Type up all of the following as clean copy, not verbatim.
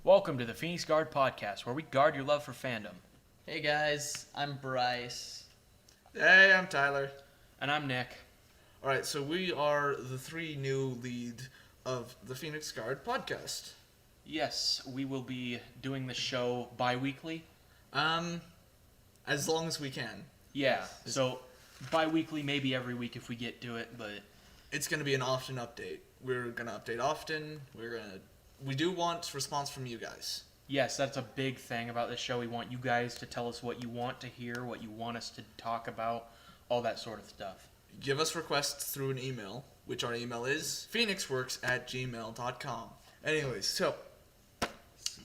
Welcome to the Phoenix Guard Podcast, where we guard your love for fandom. Hey guys, I'm Bryce. Hey, I'm Tyler. And I'm Nick. Alright, so we are the three new lead of the Phoenix Guard podcast. Yes, we will be doing the show bi-weekly. As long as we can. Yeah, so bi-weekly, maybe every week if we get to it, but... It's going to be an often update. We're going to update often. We do want response from you guys. Yes, that's a big thing about this show. We want you guys to tell us what you want to hear, what you want us to talk about, all that sort of stuff. Give us requests through an email, which our email is phoenixworks@gmail.com. Anyways, so,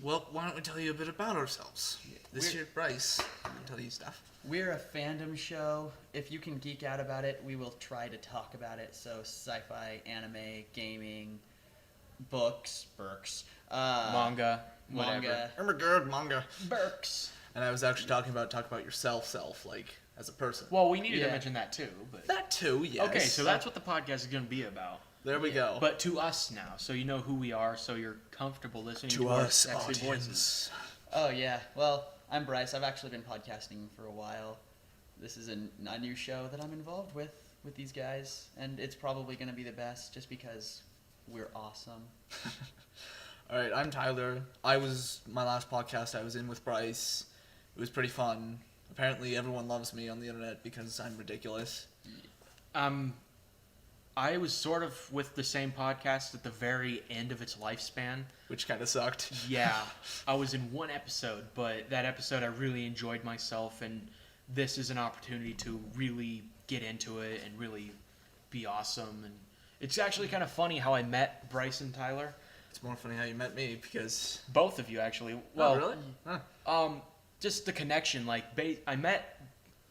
well, why don't we tell you a bit about ourselves? This year, Bryce, I'm going to tell you stuff. We're a fandom show. If you can geek out about it, we will try to talk about it. So sci-fi, anime, gaming, books, Manga, whatever. I'm a good manga. Burks. And I was actually talk about yourself, like, as a person. Well, we needed to Yeah. mention that too, but... That too, yes. Okay, so that's what the podcast is going to be about. There we go. But to us now, so you know who we are, so you're comfortable listening to, to our us, sexy voices. audience. Oh yeah. Well, I'm Bryce. I've actually been podcasting for a while. This is a new show that I'm involved with these guys, and it's probably going to be the best just because we're awesome. All right, I'm Tyler. My last podcast I was in with Bryce. It was pretty fun. Apparently everyone loves me on the internet because I'm ridiculous. I was sort of with the same podcast at the very end of its lifespan. Which kind of sucked. Yeah, I was in one episode, but that episode I really enjoyed myself, and this is an opportunity to really get into it and really be awesome. And it's actually kind of funny how I met Bryce and Tyler. It's more funny how you met me because... Both of you, actually. Well, oh, really? Huh. Just the connection. Like, I met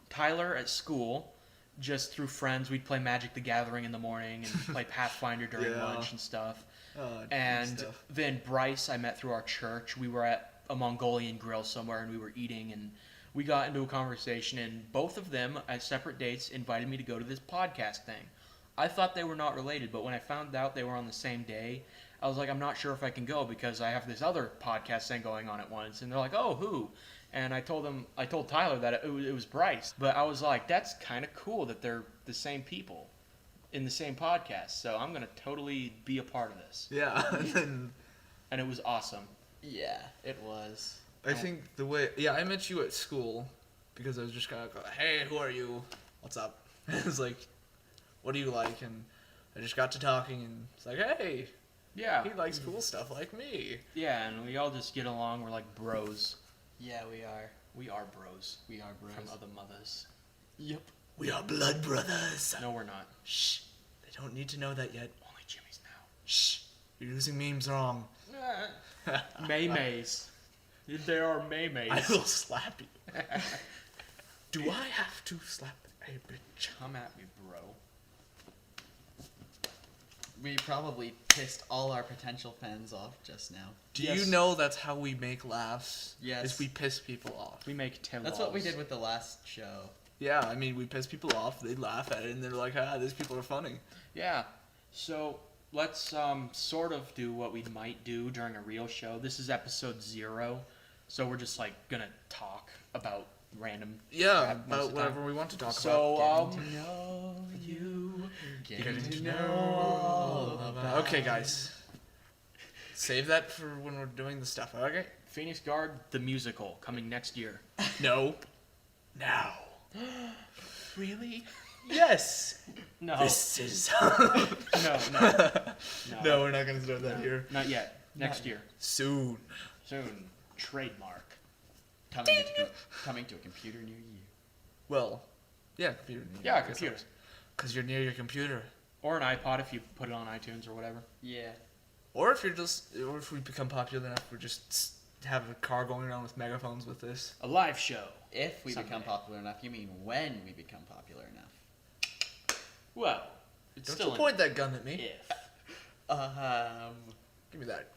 Tyler at school just through friends. We'd play Magic the Gathering in the morning and play Pathfinder during Yeah. lunch and stuff. Good And stuff. then Bryce I met through our church. We were at a Mongolian grill somewhere and we were eating and we got into a conversation, and both of them at separate dates invited me to go to this podcast thing. I thought they were not related, but when I found out they were on the same day, I was like, I'm not sure if I can go because I have this other podcast thing going on at once. And they're like, oh, who? And I told Tyler that it was Bryce. But I was like, that's kind of cool that they're the same people in the same podcast. So I'm going to totally be a part of this. Yeah, and then And it was awesome. Yeah, it was. I think I met you at school because I was just kind of like, hey, who are you? What's up? It was like, what do you like? And I just got to talking and it's like, hey, Yeah. he likes cool stuff like me. Yeah, and we all just get along. We're like bros. Yeah, we are. We are bros. We are bros. From other mothers. Yep. We are blood brothers. No, we're not. Shh. They don't need to know that yet. Only Jimmy's now. Shh. You're using memes wrong. May-mays. There are May-mays. I will slap you. Do I have to slap a bitch? Come at me, bro. We probably pissed all our potential fans off just now. Do Yes. you know that's how we make laughs? Yes. Is we piss people off. We make Tim That's what we did with the last show. Yeah, I mean, we piss people off, they laugh at it, and they're like, these people are funny. Yeah. So let's sort of do what we might do during a real show. This is episode 0, so we're just like gonna talk about random Yeah, crap most about of the time. whatever we want to talk about. So Getting to know you. Getting to know all about... Okay, guys. Save that for when we're doing the stuff, okay? Phoenix Guard the musical coming next year. No. Now. Really? Yes. No. This is... No. No, we're not going to start that here. Not yet. Next year. Soon. Soon. Trademark. Coming to a computer near you. Well, yeah, computer. Yeah, computer. Because you're near your computer. Or an iPod if you put it on iTunes or whatever. Yeah. Or if we become popular enough, we're just have a car going around with megaphones with this. A live show. If we become Someday. popular enough, you mean when we become popular enough? Well, it's Don't still you point that gun at me. if. Give me that.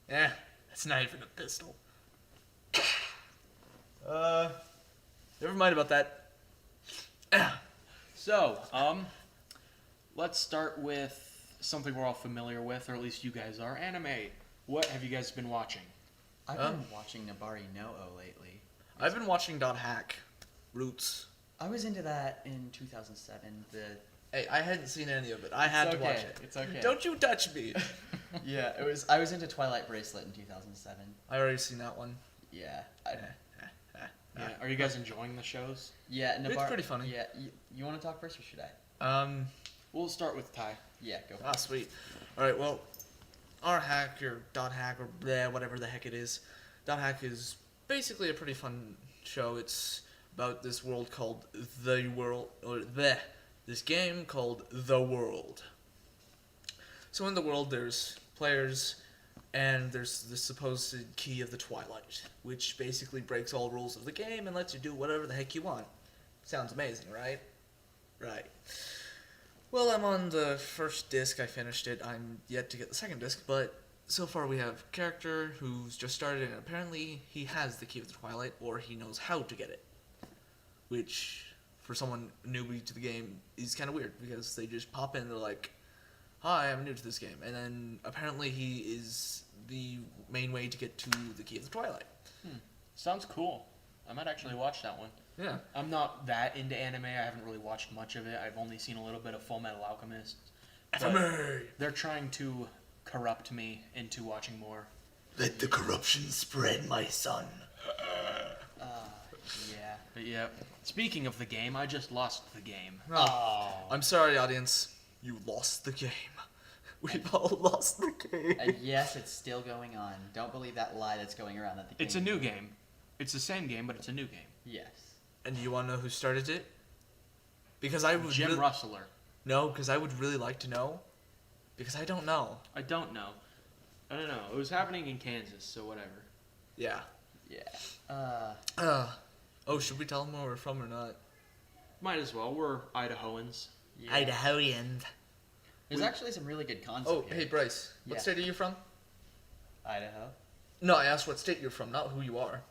Yeah, that's not even a pistol. Never mind about that. So, let's start with something we're all familiar with, or at least you guys are, anime. What have you guys been watching? I've been watching Nabari no lately. I've been watching .hack, Roots. I was into that in 2007. Hey, I hadn't seen any of it. I had to watch it. It's okay. Don't you touch me. Yeah, it was. I was into Twilight Bracelet in 2007. I already seen that one. Yeah. Yeah. Are you guys enjoying the shows? Yeah, Nabar- It's pretty funny. Yeah, you want to talk first or should I? We'll start with Ty. Yeah, go. Ah, sweet. All right, well, our hack or .hack or bleh, whatever the heck it is, .hack is basically a pretty fun show. It's about this world called The World, or this game called The World. So in the world, there's players, and there's the supposed key of the Twilight, which basically breaks all rules of the game and lets you do whatever the heck you want. Sounds amazing, right? Right. Well, I'm on the first disc. I finished it. I'm yet to get the second disc, but so far we have a character who's just started, and apparently he has the key of the Twilight, or he knows how to get it. Which, for someone newbie to the game, is kind of weird, because they just pop in, they're like, hi, I'm new to this game. And then apparently he is the main way to get to the key of the Twilight. Sounds cool. I might actually watch that one. Yeah. I'm not that into anime. I haven't really watched much of it. I've only seen a little bit of Full Metal Alchemist. But FMA! they're trying to corrupt me into watching more. Let the corruption spread, my son. Yeah. But yeah. Speaking of the game, I just lost the game. Oh. I'm sorry, audience. You lost the game. We've all lost the game. And yes, it's still going on. Don't believe that lie that's going around that the game. It's a new game. It's the same game, but it's a new game. Yes. And do you want to know who started it? Because I would Jim Russler. No, because I would really like to know. Because I don't know. I don't know. I don't know. It was happening in Kansas, so whatever. Yeah. Yeah. Oh, should we tell them where we're from or not? Might as well. We're Idahoans. Yeah. Idahoan. There's actually some really good content Oh, here. hey Bryce. What Yeah. state are you from? Idaho. No, I asked what state you're from, not who you are.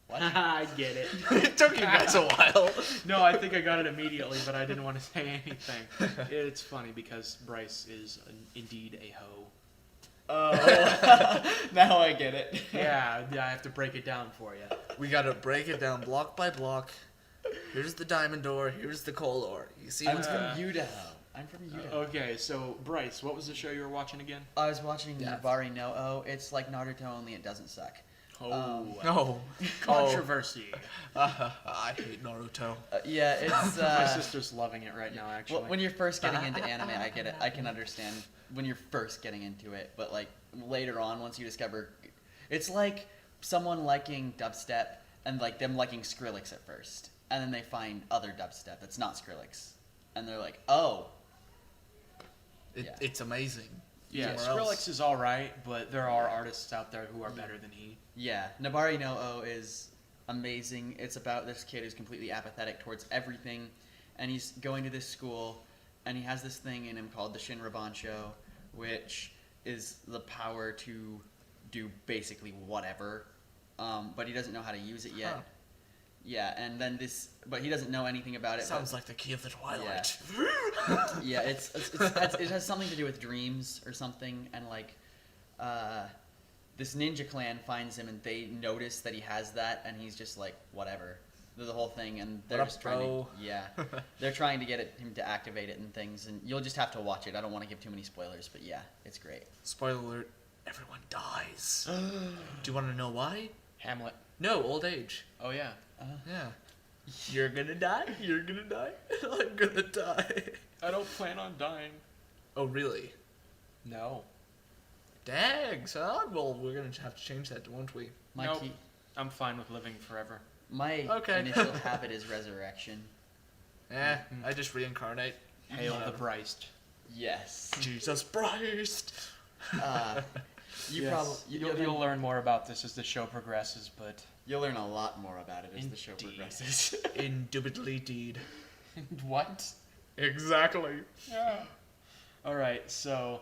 What? I get it. It took you guys a while. No, I think I got it immediately, but I didn't want to say anything. It's funny because Bryce is indeed a hoe. Oh. Now I get it. Yeah, I have to break it down for you. We gotta break it down block by block. Here's the diamond ore, here's the coal ore. You see I'm what's from Idaho. I'm from Idaho. Okay, so Bryce, what was the show you were watching again? I was watching Yeah. Nabari no O. It's like Naruto, only it doesn't suck. No. Controversy. I hate Naruto. Yeah, it's. My sister's loving it right now, actually. When you're first getting into anime, I get it. I can understand when you're first getting into it, but like later on, once you discover, it's like someone liking dubstep and like them liking Skrillex at first, and then they find other dubstep that's not Skrillex, and they're like, oh, Yeah. It's amazing. Yeah, Somewhere Skrillex else. is all right, but there are artists out there who are better than he. yeah, Nabari no O is amazing. It's about this kid who's completely apathetic towards everything, and he's going to this school, and he has this thing in him called the Shinrabansho, which is the power to do basically whatever, but he doesn't know how to use it yet. Huh. Yeah, and then but he doesn't know anything about it. Sounds like the key of the Twilight. Yeah, it has something to do with dreams or something, and like, this ninja clan finds him and they notice that he has that, and he's just like, whatever, the whole thing, and they're What up, just trying bro? to, yeah, they're trying to get him to activate it and things, and you'll just have to watch it. I don't want to give too many spoilers, but yeah, it's great. Spoiler alert, everyone dies. Do you want to know why? Hamlet. No, old age. Oh yeah. Yeah. You're gonna die? You're gonna die? I'm gonna die. I don't plan on dying. Oh, really? No. Dang, son. Well, we're gonna have to change that, won't we? My Nope. key, I'm fine with living forever. my Okay. initial habit is resurrection. I just reincarnate. Hail Yeah. the Bryce. Yes. Jesus Christ. You'll learn more about this as the show progresses, but You'll learn a lot more about it as the show Indeed. progresses. Indubitably deed. what? Exactly. Yeah. All right, so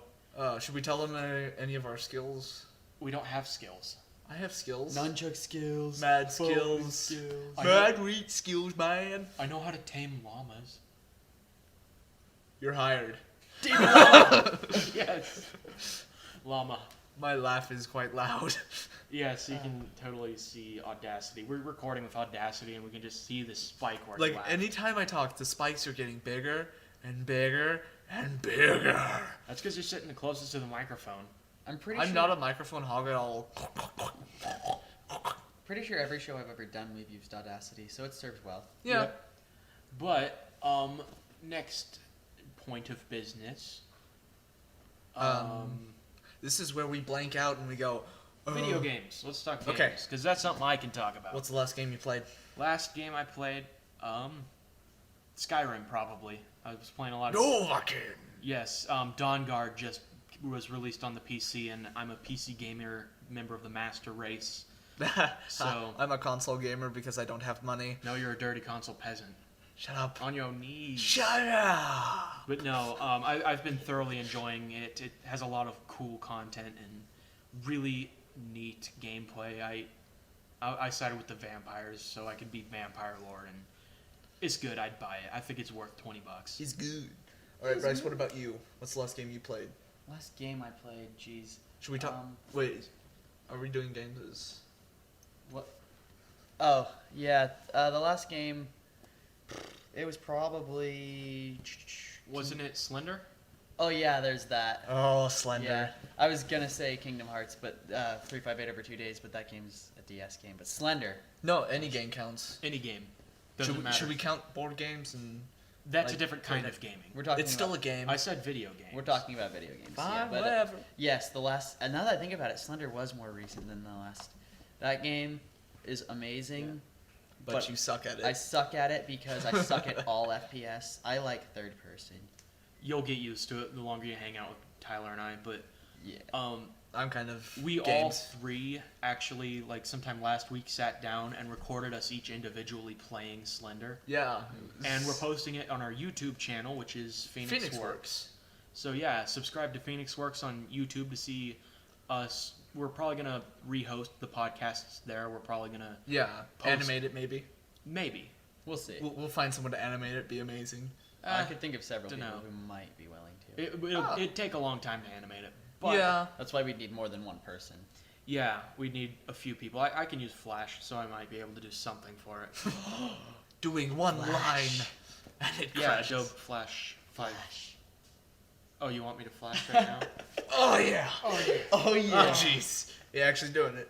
Should we tell them any of our skills? we don't have skills. I have skills. Nunchuck skills. Mad phone skills. I Mad read skills, man. I know how to tame llamas. You're hired. Yes. Llama. My laugh is quite loud. Yes, you can totally see Audacity. We're recording with Audacity, and we can just see the spike where Like you laugh. anytime I talk, the spikes are getting bigger and bigger and bigger. That's because you're sitting the closest to the microphone. I'm I'm not a microphone hog at all. pretty sure every show I've ever done we've used Audacity, so it serves well. Yeah. Yep. But next point of business. This is where we blank out and we go. Video games. Let's talk games. Okay. Because that's something I can talk about. What's the last game you played? Last game I played? Skyrim, probably. I was playing a lot of... Novakin. Yes, Dawnguard just was released on the PC, and I'm a PC gamer, member of the Master Race. So- I'm a console gamer because I don't have money. No, you're a dirty console peasant. Shut up. On your knees. Shut up. But no, I've been thoroughly enjoying it. It has a lot of cool content and really neat gameplay. I sided with the vampires so I could beat Vampire Lord, and it's good. I'd buy it. I think it's worth $20. He's good. All right, Bryce. What about you? What's the last game you played? Last game I played, jeez. Should we talk? Wait. Are we doing games? What? Oh, yeah. The last game, it was probably... Wasn't it Slender? Oh, yeah, there's that. Oh, Slender. Yeah, I was gonna say Kingdom Hearts, but 358 over 2 days, but that game's a DS game. But Slender. No, any game counts. Any game. Doesn't matter. Should we count board games and? That's like, a different kind of gaming. We're talking. It's still a game. I said video games. We're talking about video games. Fine, yeah, but, whatever. yes, the last. And now that I think about it, Slender was more recent than the last. That game is amazing. But you suck at it. I suck at it because I suck at all FPS. I like third person. You'll get used to it the longer you hang out with Tyler and I. But Yeah. I'm kind of. we all games. three actually, like sometime last week, sat down and recorded us each individually playing Slender. Yeah. And we're posting it on our YouTube channel, which is Phoenix, Works. So yeah, subscribe to Phoenix Works on YouTube to see us. We're probably gonna rehost the podcasts there. We're probably gonna Yeah. Post. Animate it maybe. maybe. We'll see. We'll find someone to animate it. Be amazing. I could think of several people dunno. who might be willing to. It'd take a long time to animate it. But Yeah. That's why we need more than one person. yeah, we need a few people. I can use Flash, so I might be able to do something for it. Doing one Flash. line. And it Yeah, crashes. Adobe Flash 5. Oh, you want me to flash right now? Oh yeah. Oh yeah. Oh Oh jeez. You're actually doing it.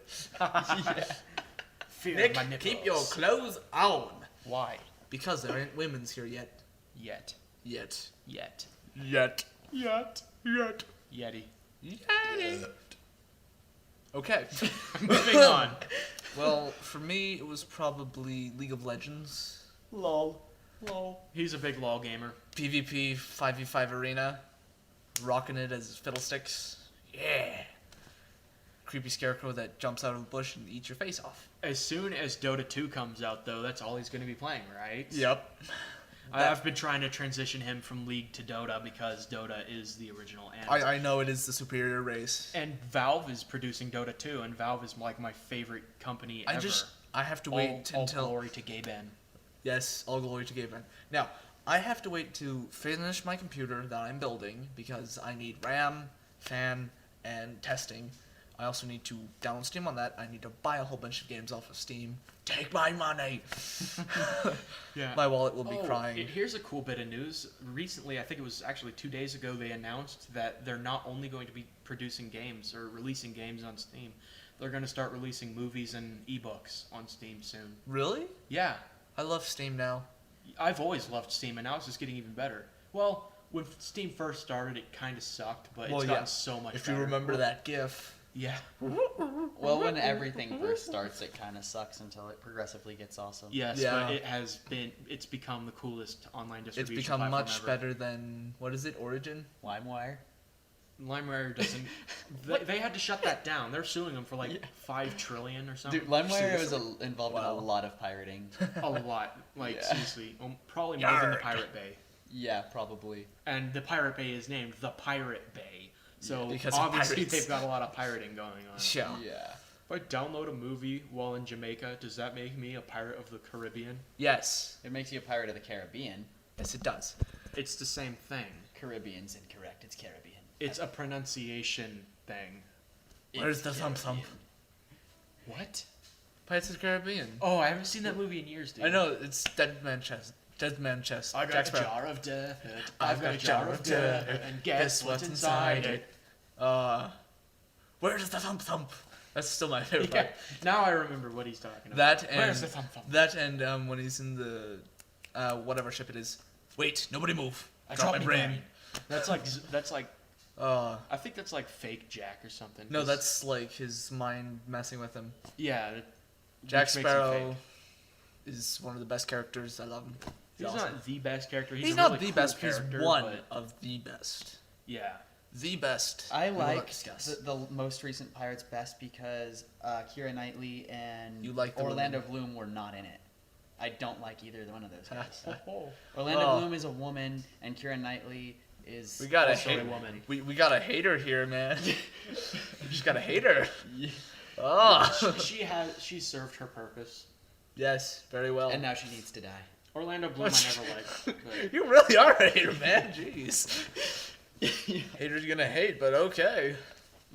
Fear Nick, my nipples. keep your clothes on. Why? Because there ain't women's here yet. Yet. Yet. Yet. Yet. Yet. Yeti. Yet. Okay. Moving on. Well, for me, it was probably League of Legends. Lol. Lol. He's a big LOL gamer. PvP 5v5 arena. Rocking it as fiddlesticks. Yeah. Creepy scarecrow that jumps out of a bush and eats your face off. As soon as Dota 2 comes out, though, that's all he's going to be playing, right? Yep. I've been trying to transition him from League to Dota because Dota is the original and I know it is the superior race. and Valve is producing Dota 2, and Valve is like my favorite company ever. I have to all, wait all until. glory to Gaben. Yes, all glory to Gaben. Now, I have to wait to finish my computer that I'm building because I need RAM, fan, and testing. I also need to download Steam on that. I need to buy a whole bunch of games off of Steam. Take my money! Yeah. My wallet will be crying. Here's a cool bit of news. Recently, I think it was actually 2 days ago, they announced that they're not only going to be producing games or releasing games on Steam, they're going to start releasing movies and ebooks on Steam soon. Really? Yeah. I love Steam now. I've always loved Steam, and now it's just getting even better. Well, when Steam first started, it kind of sucked, but it's gotten so much If better. you remember that GIF. Yeah. Well, when everything first starts, it kind of sucks until it progressively gets awesome. Yes, Yeah. but it's become the coolest online It's distribution become platform much ever. better than, what is it, Origin? LimeWire. LimeWire doesn't. they had to shut that down. They're suing them for like $5 trillion or something. Dude, LimeWire Seriously? was involved in Wow. a lot of pirating. A lot. Like, Yeah. seriously. Probably more than the Yarg. Pirate Bay. Yeah, probably. And the Pirate Bay is named the Pirate Bay. So Because of obviously pirates. they've got a lot of pirating going on. Yeah. Yeah. If I download a movie while in Jamaica, does that make me a pirate of the Caribbean? Yes. It makes you a pirate of the Caribbean. Yes, it does. It's the same thing. Caribbean's incorrect. It's Caribbean. It's a pronunciation thing. Where's the thump thump? What? Pirates of the Caribbean. Oh, I haven't seen that movie in years, dude. I know, it's Dead Man Chest. Dead Man Chest. I got Jack a Sparrow. jar of dirt. I've got a jar of dirt. And guess what's inside it? Where's the thump thump? That's still my favorite Yeah. part. Now I remember what he's talking about. That and Where's the thump thump? that and when he's in the whatever ship it is. Wait, nobody move. I Drop dropped my my brain. brain. That's like Uh, I think that's like fake Jack or something. no, 'cause- that's like his mind messing with him. yeah. Jack which makes him Sparrow fake. is one of the best characters. I love him. He's awesome. not the best character. He's He's a not really the cool best. He's character, one but of the best. yeah. The best. I We will not like discuss. the most recent Pirates best because Keira Knightley and You like the Orlando women. Bloom were not in it. I don't like either one of those guys. Oh. Orlando Oh. Bloom is a woman, and Keira Knightley is We got a Also a hate woman. We got a hater here, man. We just got a hater. Oh. She served her purpose. Yes, very well. and now she needs to die. Orlando Bloom I never liked. But You really are a hater, man. Jeez. Haters gonna hate, but okay.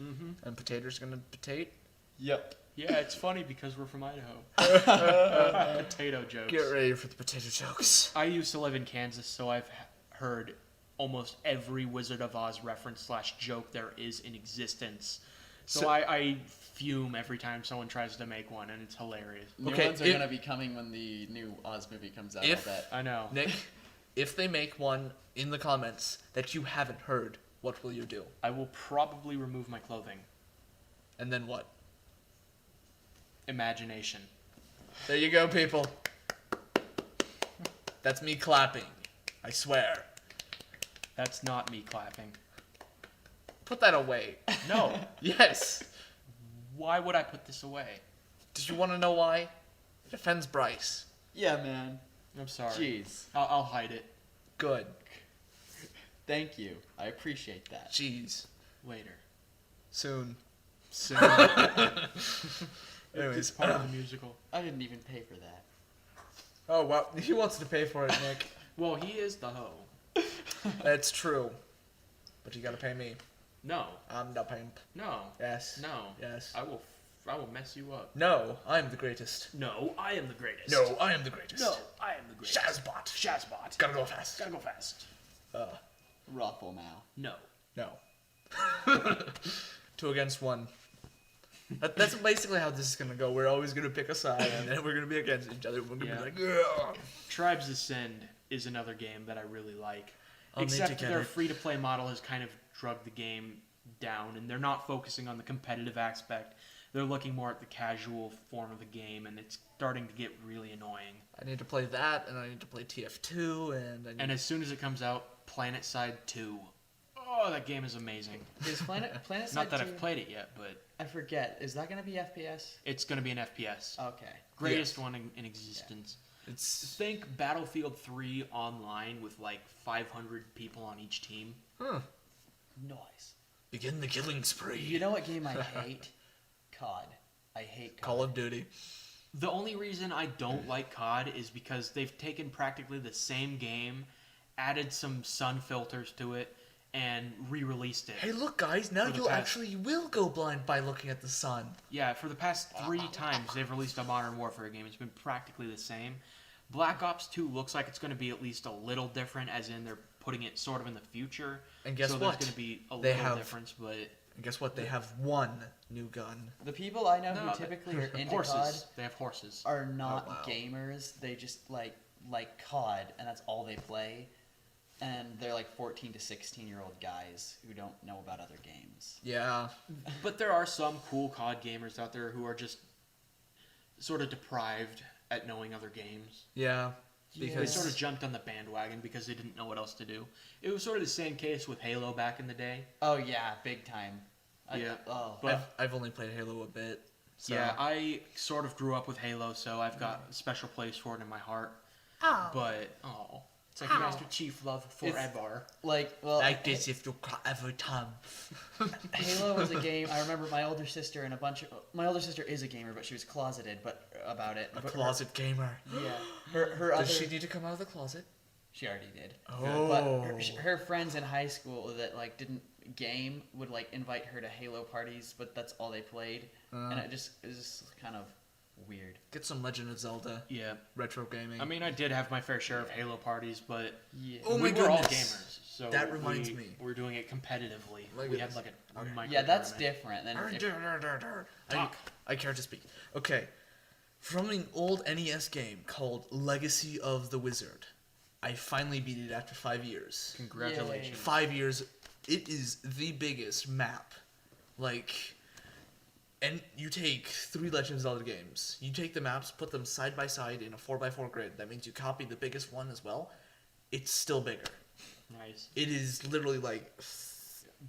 mm-hmm. And potatoes gonna potate. Yep. Yeah, it's funny because we're from Idaho. Potato jokes. Get ready for the potato jokes. I used to live in Kansas, so I've heard almost every Wizard of Oz reference / joke there is in existence. So, So- I fume every time someone tries to make one, and it's hilarious. New Okay, ones are if- gonna be coming when the new Oz movie comes out. If- I'll bet. I know. Nick, if they make one in the comments that you haven't heard, what will you do? I will probably remove my clothing. And then what? Imagination. There you go, people. That's me clapping. I swear. That's not me clapping. Put that away. No. Yes. Why would I put this away? Did you want to know why? It offends Bryce. Yeah, man. I'm sorry. Jeez. I'll hide it Good. Thank you. I appreciate that. Jeez. later. Soon. Soon. Anyways. It's part of the musical. I didn't even pay for that. Oh, wow. He wants to pay for it, Nick. Well, he is the hoe. That's true. But you gotta pay me. No. I'm the pimp. No. Yes. No. Yes. I will mess you up. No, I'm the greatest. No, I am the greatest. No, I am the greatest. No, I am the greatest. Shazbot. Shazbot. Gotta go fast. Gotta go fast. Raffle now. No. No. 2 against 1. That's basically how this is gonna go. We're always gonna pick a side, and then we're gonna be against each other. We're gonna Yeah. be like, ugh. Tribes Ascend is another game that I really like. I'll need Except to get their it. free-to-play model has kind of drugged the game down, and they're not focusing on the competitive aspect. They're looking more at the casual form of the game, and it's starting to get really annoying. I need to play that, and I need to play TF2, and I need And as soon as it comes out, PlanetSide 2. Oh, that game is amazing. Is Planet Not that Side I've 2 played it yet, but I forget. Is that gonna be FPS? it's going to be an FPS. Okay. Greatest one in existence. it's Think Battlefield 3 online with like 500 people on each team. Nice. begin the killing spree. You know what game I hate? COD. I hate COD. Call of Duty. The only reason I don't like COD is because they've taken practically the same game, added some sun filters to it, and re-released it. Hey, look, guys! Now For the you past- actually will go blind by looking at the sun. Yeah, for the past 3 times they've released a Modern Warfare game, it's been practically the same. Black Ops 2 looks like it's going to be at least a little different, as in they're putting it sort of in the future. And guess so what? there's going to be a They little have- difference, but And guess what? They have one new gun. The people I know no, who typically are into horses. COD They have horses. are not Oh, wow. gamers. They just like COD, and that's all they play. And they're like 14 to 16-year-old guys who don't know about other games. Yeah. But there are some cool COD gamers out there who are just sort of deprived at knowing other games. Yeah. They Because sort of jumped on the bandwagon because they didn't know what else to do. It was sort of the same case with Halo back in the day. Oh yeah, big time. Yeah. Oh. But I've only played Halo a bit. So. yeah, I sort of grew up with Halo, so I've got a special place for it in my heart. Oh. But it's like Master Chief love forever. Like, well, Like this if you every time. Halo was a game. I remember my older sister and my older sister is a gamer, but she was closeted, about it. A But closet gamer. Yeah. Her other. Does she need to come out of the closet? She already did. Oh. But her friends in high school that like didn't game would like invite her to Halo parties, but that's all they played, and it was just kind of weird. Get some Legend of Zelda Yeah. retro gaming. I mean, I did have my fair share of Halo parties, but Yeah. Oh we my were all goodness. gamers. So That reminds me. We're doing it competitively. My We had goodness. like a Okay. micro Yeah, that's tournament. different than Talk. I care to speak. Okay. From an old NES game called Legacy of the Wizard, I finally beat it after 5 years. Congratulations. 5 years. It is the biggest map. Like, and you take 3 Legend of Zelda games. You take the maps, put them side by side in a 4x4 grid. That means you copy the biggest one as well. It's still bigger. Nice. It is literally like,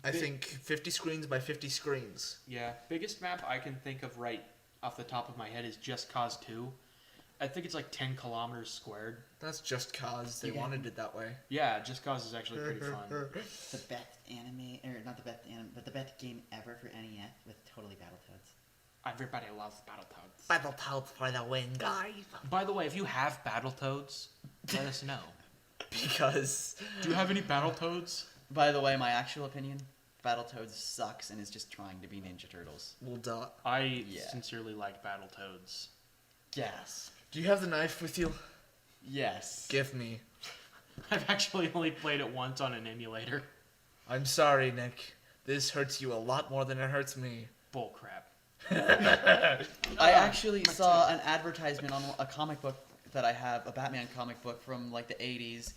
I Big- think 50 screens by 50 screens. Yeah, biggest map I can think of right off the top of my head is Just Cause 2. I think it's like 10 kilometers squared. That's just cause they Yeah. wanted it that way. Yeah, Just Cause is actually pretty fun. The best anime, or not the best anime, but the best game ever for NES with totally Battletoads. Everybody loves Battletoads. Battletoads for the win, guys. By the way, if you have Battletoads, let us know. Because Do you have any Battletoads? By the way, my actual opinion, Battletoads sucks and is just trying to be Ninja Turtles. we'll die. I Yeah. sincerely like Battletoads. Gasp. Do you have the knife with you? Yes. Give me. I've actually only played it once on an emulator. I'm sorry, Nick. This hurts you a lot more than it hurts me. Bullcrap. I actually saw an advertisement on a comic book that I have, a Batman comic book from like the 80s,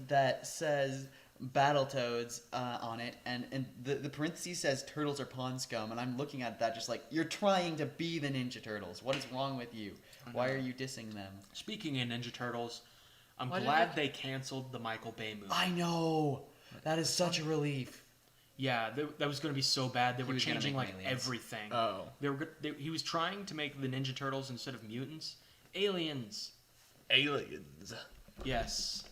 that says Battletoads on it, and the parentheses says turtles are pond scum, and I'm looking at that just like, you're trying to be the Ninja Turtles. What is wrong with you? Why are you dissing them? Speaking of Ninja Turtles, I'm Why did glad they canceled the Michael Bay movie. I know! That is such a relief. Yeah, that was going to be so bad. They were was gonna changing make like aliens. everything. Oh. He was trying to make the Ninja Turtles instead of mutants, aliens. Aliens. Yes.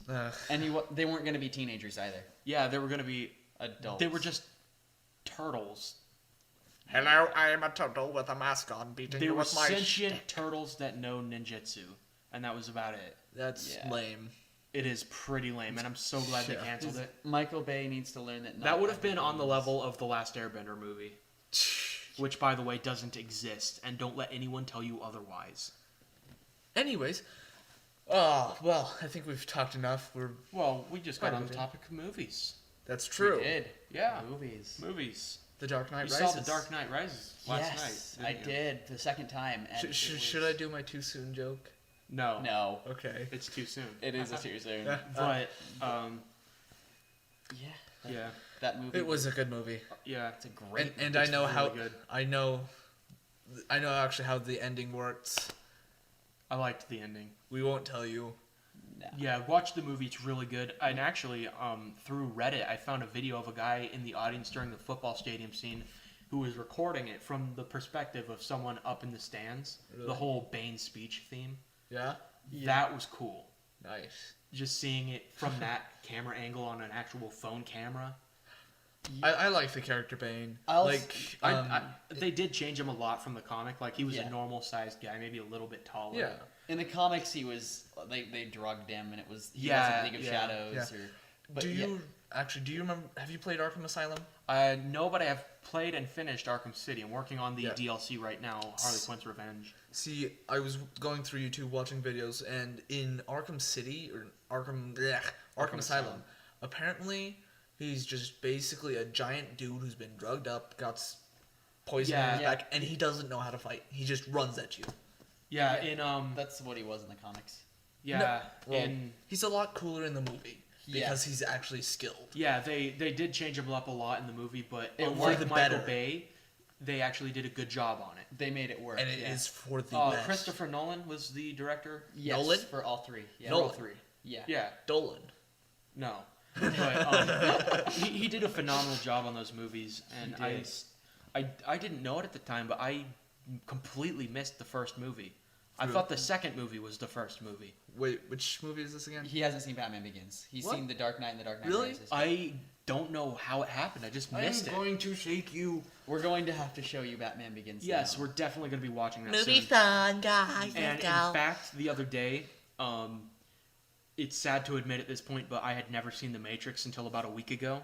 And they weren't going to be teenagers either. Yeah, they were going to be. Adults. They were just turtles. Hello, I am a turtle with a mask on, beating They you were with my sentient stick. turtles that know ninjutsu, and that was about it. That's Yeah. lame. It is pretty lame, and I'm so glad they Yeah. canceled it. Michael Bay needs to learn that. That would have been on the level of the last Airbender movie, which, by the way, doesn't exist, and don't let anyone tell you otherwise. Anyways, well, I think we've talked enough. Well, we just got Quite a on the bit. topic of movies. That's true. We did. Yeah. Movies. Movies. The Dark Knight You Rises. saw The Dark Knight Rises last Yes, night. I didn't you? did the second time. And Should I do my too soon joke? No. No, Okay. It's too soon. it is a too soon. Yeah. But, Yeah. yeah. That movie. It was a good movie. Yeah. It's a great. And I It's know really how good. I know actually how the ending works. I liked the ending. We won't tell you. No. Yeah, watch the movie. It's really good. And actually, through Reddit, I found a video of a guy in the audience during the football stadium scene who was recording it from the perspective of someone up in the stands. Really? The whole Bane speech theme. Yeah. That was cool. Nice. Just seeing it from that camera angle on an actual phone camera. I like the character Bane. I'll like They did change him a lot from the comic. Like, he was Yeah. a normal-sized guy, maybe a little bit taller. yeah. In the comics, he was. They drugged him, and it was. He Yeah, wasn't League of yeah, Shadows yeah. or. But do yeah, you do you remember? Have you played Arkham Asylum? No, but I have played and finished Arkham City. I'm working on the Yeah. DLC right now, Harley Quinn's Revenge. See, I was going through YouTube watching videos, and in Arkham City or Arkham Asylum. Asylum, apparently he's just basically a giant dude who's been drugged up, got poison in his Yeah. back, and he doesn't know how to fight. He just runs at you. Yeah, Yeah. in that's what he was in the comics. yeah, Well, in he's a lot cooler in the movie Yeah. because he's actually skilled. yeah, they did change him up a lot in the movie, but It unlike worked Michael better. Bay, they actually did a good job on it. They made it work. And it is yeah. for the best. Christopher Nolan was the director. Yes, Nolan? for all three. Yeah. Nolan. All three. Yeah. Yeah, Dolan. no, but he did a phenomenal job on those movies, and He did. I didn't know it at the time, but I completely missed the first movie. I True. thought the second movie was the first movie. Wait, which movie is this again? He hasn't seen Batman Begins. He's What? seen The Dark Knight and The Dark Knight Really? Rises. I don't know how it happened. I just missed it. going to shake you. We're going to have to show you Batman Begins. Yes, now. we're definitely going to be watching that Movie soon. fun, guys. And Let's in go. fact, the other day, it's sad to admit at this point, but I had never seen The Matrix until about a week ago.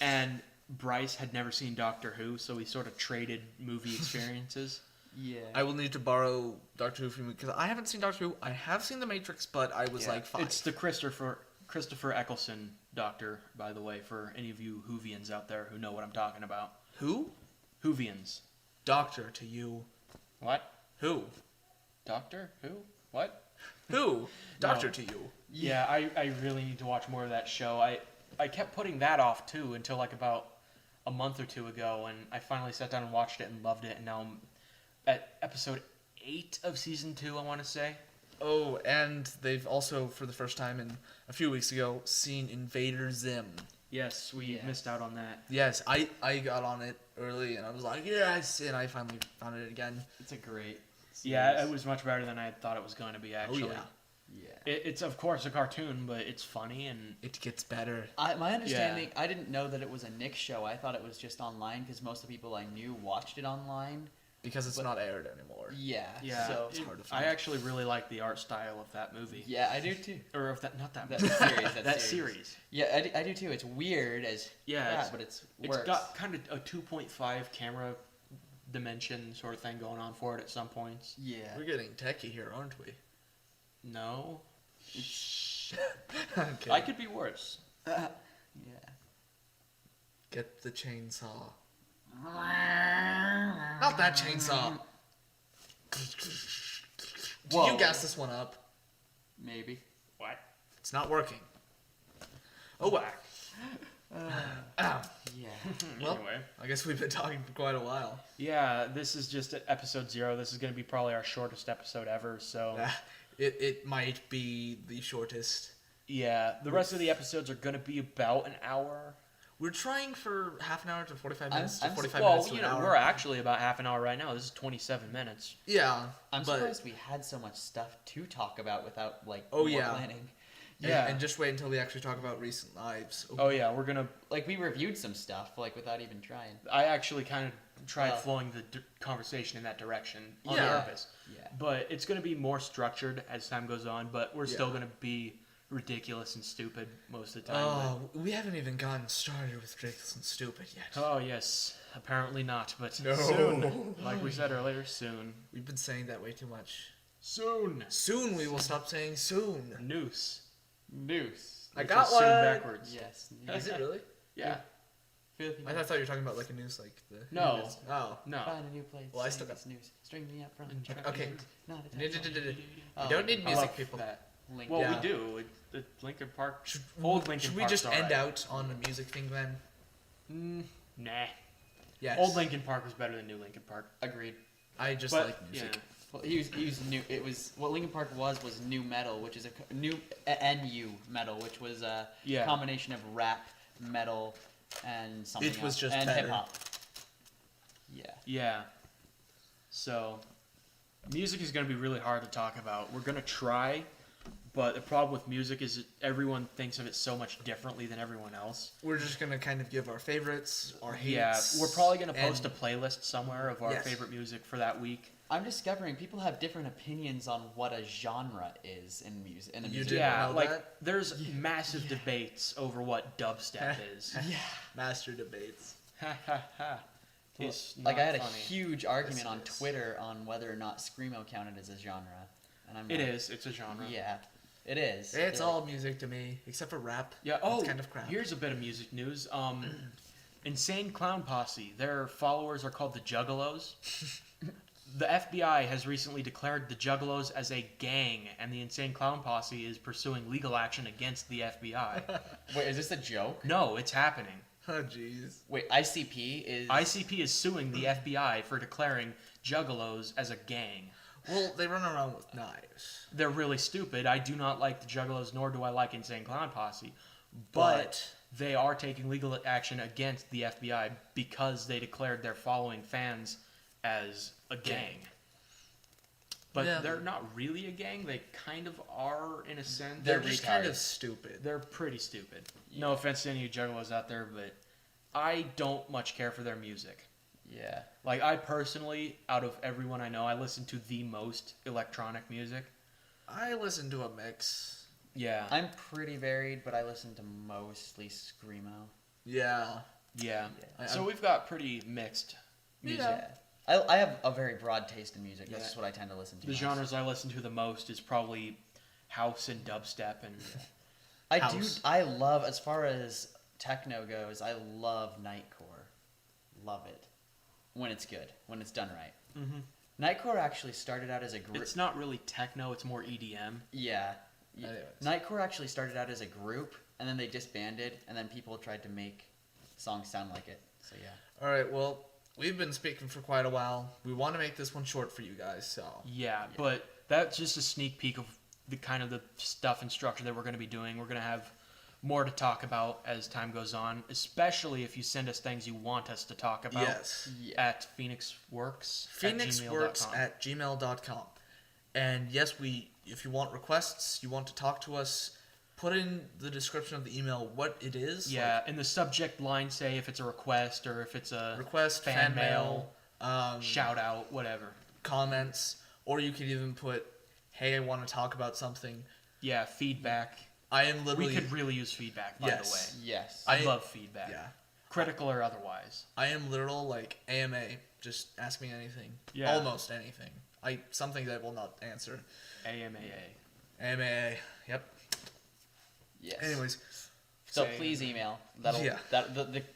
and Bryce had never seen Doctor Who, so we sort of traded movie experiences. Yeah. I will need to borrow Doctor Who from you because I haven't seen Doctor Who. I have seen The Matrix, but I was like 5. It's the Christopher Eccleston Doctor, by the way, for any of you Whovians out there who know what I'm talking about. Who? Whovians. Doctor to you. What? Who? Doctor? Who? What? Who? Doctor No. to you. Yeah, I really need to watch more of that show. I kept putting that off too until like about a month or two ago, and I finally sat down and watched it and loved it, and now I'm at episode 8 of season 2, I want to say. Oh, and they've also, for the first time in a few weeks ago, seen Invader Zim. Yes, we Yes. missed out on that. Yes, I got on it early, and I was like, yes, and I finally found it again. It's a great. Yeah, series. it was much better than I thought it was going to be, actually. Oh, yeah. Yeah. It's, of course, a cartoon, but it's funny, and It gets better. My understanding, I didn't know that it was a Nick show. I thought it was just online because most of the people I knew watched it online. Because it's But- not aired anymore. Yeah. yeah, So It's hard to I find. actually really like the art style of that movie. yeah, I do too. Or of that, not that That movie. series. That series. Yeah, I do too. It's weird as Yeah, crap, but it's It's works. got kind of a 2.5 camera dimension sort of thing going on for it at some points. Yeah. We're getting techie here, aren't we? No. Okay. I could be worse. Yeah. Get the chainsaw. Not that chainsaw. Did Whoa. you gas this one up? Maybe. What? It's not working. Oh, well. Ow. Yeah. Well, Anyway. I guess we've been talking for quite a while. Yeah, this is just episode 0. This is going to be probably our shortest episode ever, so... It might be the shortest. Yeah, the rest of the episodes are going to be about an hour. We're trying for half an hour to 45 I'm- minutes I'm to s- 45 Well, minutes to you an know, hour. we're actually about half an hour right now. This is 27 minutes. Yeah, I'm but surprised we had so much stuff to talk about without like Oh, more yeah. planning. Yeah. and just wait until we actually talk about recent lives. Oh, yeah, we're going to... Like we reviewed some stuff like without even trying. I actually kind of tried Well- flowing the conversation in that direction on Yeah. purpose. Yeah. But it's going to be more structured as time goes on, but we're still Yeah. going to be ridiculous and stupid most of the time. Oh, we haven't even gotten started with Drake's and Stupid yet. Oh, yes. Apparently not, but No. soon. Like we said earlier, soon. We've been saying that way too much. Soon. Soon we will stop saying soon. Noose. Noose. I Which got is soon one. backwards. Yes. Is it really? Yeah. Filthy. I thought you were talking about like a noose, like the. No. Oh. No. Find a new place. Well, I sing still got- this news. String me up from. Okay. Not a We touch. don't need I music, love people. that. Link. Well, Yeah. we do. The Lincoln Park. Should, Old Linkin should we Park's just end alright. out on the music thing then? Nah. Yes. Old Lincoln Park was better than New Lincoln Park. Agreed. I just But, like music. yeah. Well, he was new. It was what Linkin Park was new metal, which is a new NU metal, which was a Yeah. combination of rap, metal, and something It was else, just and better. hip hop. Yeah. Yeah. So, music is going to be really hard to talk about. We're going to try, but the problem with music is that everyone thinks of it so much differently than everyone else. We're just gonna kind of give our favorites, our hates. Yeah, we're probably going to post and- a playlist somewhere of our Yes. favorite music for that week. I'm discovering people have different opinions on what a genre is in music. In the You music. didn't Yeah, know like that? there's massive debates over what dubstep is. Yeah. Master debates. Ha ha ha. It's Like I not had a funny. huge argument on Yes, it is. Twitter on whether or not screamo counted as a genre, and I'm It like, is. It's a genre. Yeah, it is. It's Yeah. all music to me, except for rap. Yeah. Oh, It's kind of crap. here's a bit of music news. Insane Clown Posse. Their followers are called the Juggalos. The FBI has recently declared the Juggalos as a gang, and the Insane Clown Posse is pursuing legal action against the FBI. Wait, is this a joke? No, it's happening. Oh jeez. Wait, ICP is. ICP is suing the FBI for declaring Juggalos as a gang. Well, they run around with knives. They're really stupid. I do not like the Juggalos, nor do I like Insane Clown Posse. But they are taking legal action against the FBI because they declared their following fans as a gang. But Yeah. they're not really a gang. They kind of are in a sense. They're They're just kind of retarded. stupid. They're pretty stupid. No offense to any of you Juggalos out there, but I don't much care for their music. Yeah. Like, I personally, out of everyone I know, I listen to the most electronic music. I listen to a mix. Yeah. I'm pretty varied, but I listen to mostly screamo. Yeah. Yeah. I- So I'm- we've got pretty mixed music. Yeah. I have a very broad taste in music. That's Yeah. just what I tend to listen to. The most. genres I listen to the most is probably house and dubstep and House. I love, as far as techno goes, I love Nightcore. Love it. When it's good, when it's done right. Mhm. Nightcore actually started out as a group. It's not really techno, it's more E EDM. Yeah. Anyways. Nightcore actually started out as a group, and then they disbanded, and then people tried to make songs sound like it. So yeah. All right. Well, we've been speaking for quite a while. We want to make this one short for you guys, so Yeah, but that's just a sneak peek of the kind of the stuff and structure that we're going to be doing. We're going to have more to talk about as time goes on, especially if you send us things you want us to talk about yes. at PhoenixWorks PhoenixWorks at gmail.com. And yes, if you want requests, you want to talk to us, put in the description of the email what it is. Yeah, in the subject line, say if it's a request or if it's a Like request, fan mail, shout out, whatever. comments, or you could even put, hey, I want to talk about something. Yeah, feedback. I am literally... We could really use feedback, by Yes. the way. Yes. I I- love feedback. Yeah. Critical or otherwise. I am literal, like, AMA. Just ask me anything. Yeah. Almost anything. Something that I will not answer. AMAA. AMA. Yep. Yes. Anyways, So Say- please email. That'll Yeah.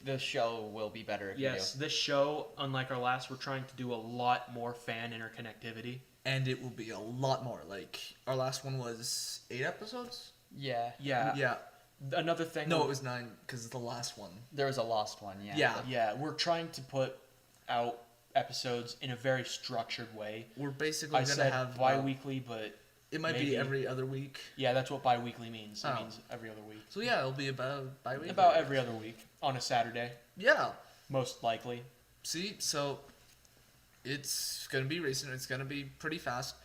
the show will be better if Yes, you this show, unlike our last, we're trying to do a lot more fan interconnectivity. and it will be a lot more. Like, our last one was 8 episodes? do. Yeah. Yeah. Yeah. Another thing. No, it was 9, because it's the last one. There was a lost one. Yeah. Yeah. Yeah, we're trying to put out episodes in a very structured way. We're basically I going to said have... bi-weekly, but it might maybe- be every other week. yeah, that's what bi-weekly means. It Oh. means every other week. So, yeah, it'll be about bi-weekly. About every other week on a Saturday, Yeah. most likely. See, so it's going to be recent. It's going to be pretty fast.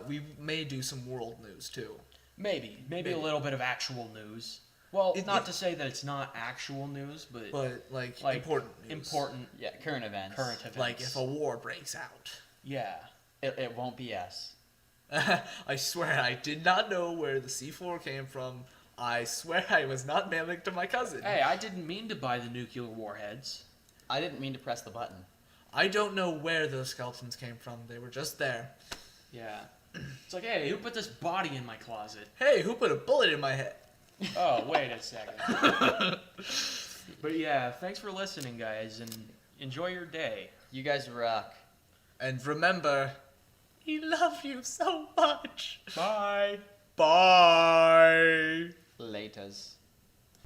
We may do some world news, too. Maybe a Maybe. little bit of actual news. Well, It- not it- to say that it's not actual news, but, But, like important news. important Yeah. Current events. current events. Like, if a war breaks out. yeah. It won't be us. I swear, I did not know where the C4 came from. I swear I was not mailing to my cousin. Hey, I didn't mean to buy the nuclear warheads. I didn't mean to press the button. I don't know where those skeletons came from. They were just there. Yeah. It's like, hey, who put this body in my closet? Hey, who put a bullet in my head? Oh, wait a second. But yeah, thanks for listening, guys, and enjoy your day. You guys rock. And remember, we love you so much. Bye. Bye. Laters.